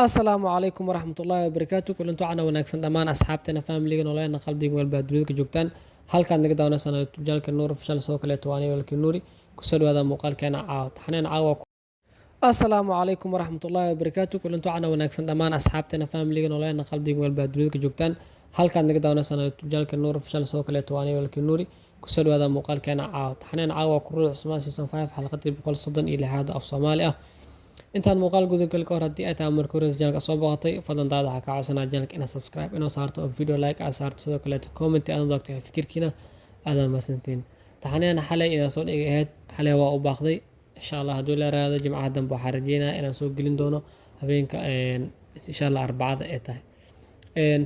السلام عليكم ورحمة الله وبركاته kulanti waxaana wanaagsan dhammaan asxaabteena family-ga nooleena qalbiga walba dunida ka joogtaan halkaan naga daawanaysan YouTube channel Nuur Official soo kale toani walki Nuuri ku soo dhawaada muuqaalkeena caawa taxaneen caawa assalaamu calaykum waraxmatullaahi wabarakaatu kulanti waxaana wanaagsan dhammaan asxaabteena family-ga nooleena qalbiga walba dunida ka joogtaan halkaan naga daawanaysan YouTube channel Nuur Official soo kale toani walki Nuuri ku soo dhawaada muuqaalkeena caawa taxaneen caawa ku ruux Cusmaan season 5 xalqadii 136 af Soomaali ah intaan muuqaal gudagal ka hor haddii ay tahay markii hore channelka soo booqatay fadlan daawada waxaa kaa codsanaa channelka inaad subscribe inoo saarto oo video like aad saarto sidoo kale comment aad doogto fikirkiina aad mahadsantiin taxanaana xalay inaan soo dhigay ahayd xalay waa u baaqday insha Allah hadduu la raado jimcaha dambe waxaan rajeynayaa inaan soo gelin doono habeenka insha Allah arbacada ay tahay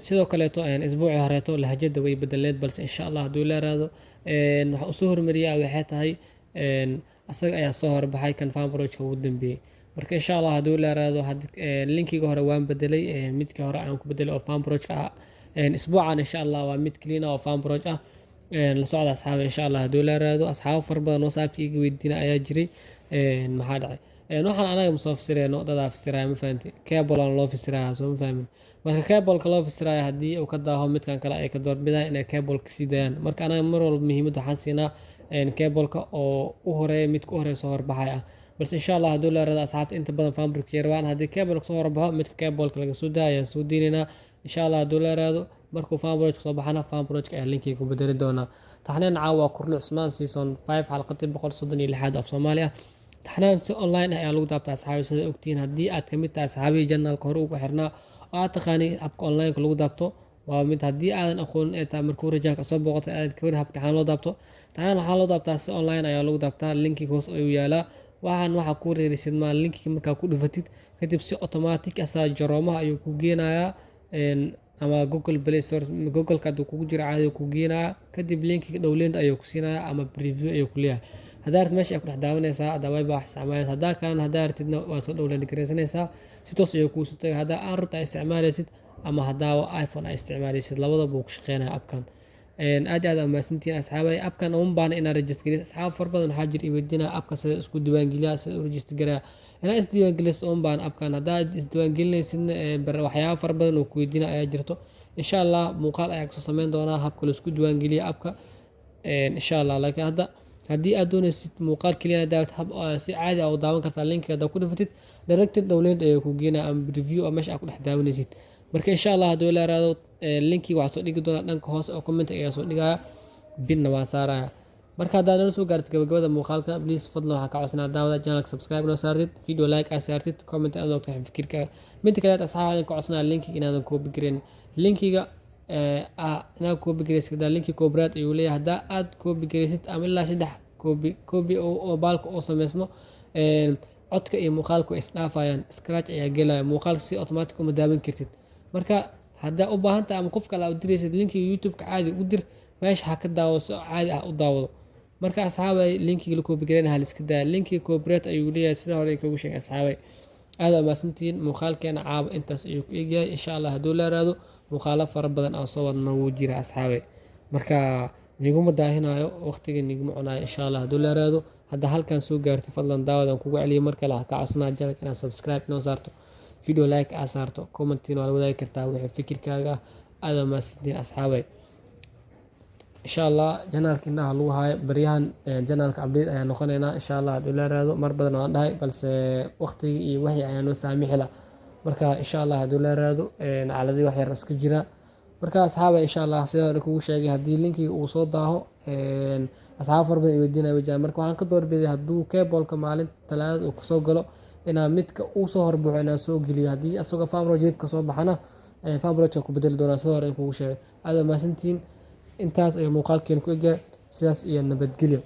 sidoo kale isbuucii horeeto lahjada way bedeleed balse insha Allah hadduu la raado waxa uu soo hormariyaa waxay tahay asaga ayaa soo horbaxay kan fanbrojka ugu dambeeyay marka insha Allah hadduu la raado linkiga hore waan bedelay midka hore aan ku bedelay oo fanbrojka ah isbuucan insha Allah waa mid clean oo fanbroj ah la socda asxaab insha Allah hadduu la raado asxaab far badan oo saabkiiga weydiina ayaa jiray maxaa dhacay waxaan anaga musoo fasireeno dada fasiraa ma fahanti cable aan loo fasiraa soo ma fahmin marka cable-ka loo fasiraa haddii uu ka daaho midkan kale ay ka doorbidaan inay cable ka sii daayaan marka anaga mar walba muhiimada waxaan siinaa cable-ka oo u horeeya midka u horeeya soo horbaxay ah بس إن شاء الله هدول رضا أصحاب أنت بدن فامبرك يروان هذه كابل صور بها مثل كابل كلا سودا يا سودينا إن شاء الله هدول رضا مركو فامبرك صباحنا فامبرك لينكي كوبدر دونا تحنين عاوا كورل عثمان سيزون 5 حلقة بقول صدني لحد في صوماليا تحنين أونلاين هي لو دابت أصحابي سيد أكتين هدي أتكملت أصحابي جنة الكهروب وحرنا أعتقاني أبقى أونلاين كلو دابتو ومن هدي أنا أخون إتا مركو رجاك أصاب وقت كورها بتحن لو دابتو تحنين حالو دابت أونلاين هي لو دابت لينكي كوس ويالا waxaa ku reerisid ma linkiga markaa ku dhufatid kadib si automatic asaa jaroomaha ayuu ku geenayaa ama Google Play Store Google-ka haduu kugu jiro caadi ku geenayaa kadib linkiga download ayuu ku siinayaa ama preview ayuu ku leeyahay hadaad meesha ay ku dhex daawanaysaa adaway baa isticmaalaysaa hadaa kalena hadaa artidna waa soo download gareysanaysaa si toos ayuu kuu soo tagay hadaa aan rabto isticmaalaysid ama hadaa iPhone ay isticmaalaysid labadaba uu ku shaqeynayaa appkan aad maasantiin asxaabay appkan uun baan inaan register gareeyo asxaab far badan waxaa jira iweydina appka sida isku diiwaan geliyaa sida u register gareeyo inaan is diiwaan geliyo uun baan appkan hadaa is diiwaan gelinaysid waxyaabo far badan oo ku weydiina ayaa jirto insha Allah muuqaal ayaa kasoo sameyn doonaa habka la isku diiwaan geliyo appka insha Allah laakiin haddii aad doonaysid muuqaal kaliya daawad hab si caadi ah u daawan kartaa linkiga ku dhufatid directed download ayuu ku geenaa ama review oo meesha aad ku dhex daawanaysid marka insha Allah hadduu la raado linkiga waxaa soo dhigi doonaa dhanka hoose oo comment ayaa soo dhigaya binna waa saaraya marka haddaad nala soo gaartid gabagabada muuqaalka please fadlan waxaa ka codsanaa daawada channelka subscribe noo saartid video like aad saartid comment aad ogtahay fikirka mid kale asxaabada ka codsanaa linkiga inaadan copy gareyn linkiga inaad copy gareysid linki koobraad ayuu leeyahay haddaa aad copy gareysid ama ilaa 3 copy oo baalka oo sameysmo codka iyo muuqaalku isdhaafayaan scratch ayaa gelaya muuqaalka si automatic uma daawan kartid marka hadaa u baahan tahay ama qof kale aad diraysid linkiga YouTube-ka caadi u dir meesha ha ka daawo si caadi ah u daawado marka asxaabay linkiga la copy gareyn hal iska daa linkiga cooperate ayuu leeyahay sida hore kugu sheegay asxaabay aad maasantiin muuqaalkeena caab intaas ayuu ku eegyahay insha Allah hadduu la raado muuqaalo fara badan aan soo wadno wuu jira asxaabay marka niguma daahinayo waqtiga niguma cunayo insha Allah hadduu la raado hadda halkan soo gaartay fadlan daawadan kugu celiyo marka la ka codsanaa channelka inaad subscribe noo saarto video like aad saarto commentina waa la wadaagi kartaa wixii fikirkaaga aad maasantiin asxaabay insha Allah channelkina lagu hayo baryahan channelka update ayaa noqonaynaa insha Allah hadduu la raado mar badan waan dhahay balse waqtiga iyo wixii ayaa noo saamixi la marka insha Allah hadduu la raado caaladii wax yar iska jira marka asxaabay insha Allah sidoo hore kugu sheegay haddii linkiga uu soo daaho asxaab far badan weydiinaya wajaan marka waxaan ka doorbiday hadduu cable-ka maalinta talaadada uu kasoo galo inaa midka uu soo horbuuxo inaan soo geliyo haddii asagoo fanbrojka ka soo baxana fanbrojka ku bedeli doonaa sidoo hore kugu sheegay aad maasantiin intaas ay muuqaalkeen ku egaa sidaas iyo nabadgelyo.